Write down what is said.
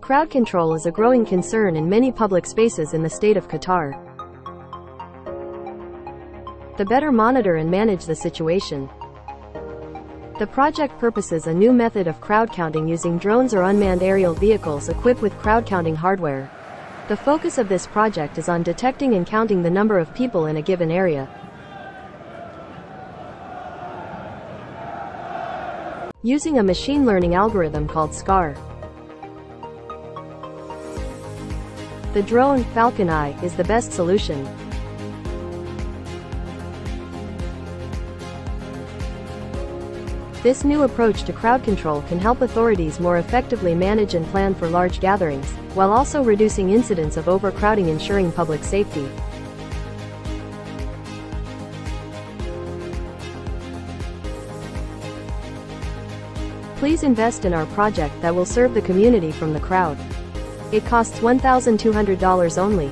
Crowd control is a growing concern in many public spaces in the state of Qatar. To better monitor and manage the situation, the project purposes a new method of crowd counting using drones or unmanned aerial vehicles equipped with crowd counting hardware. The focus of this project is on detecting and counting the number of people in a given area. Using a machine learning algorithm called SCAR. The drone, Falcon Eye, is the best solution. This new approach to crowd control can help authorities more effectively manage and plan for large gatherings, while also reducing incidents of overcrowding, ensuring public safety. Please invest in our project that will serve the community from the crowd. It costs $1,200 only.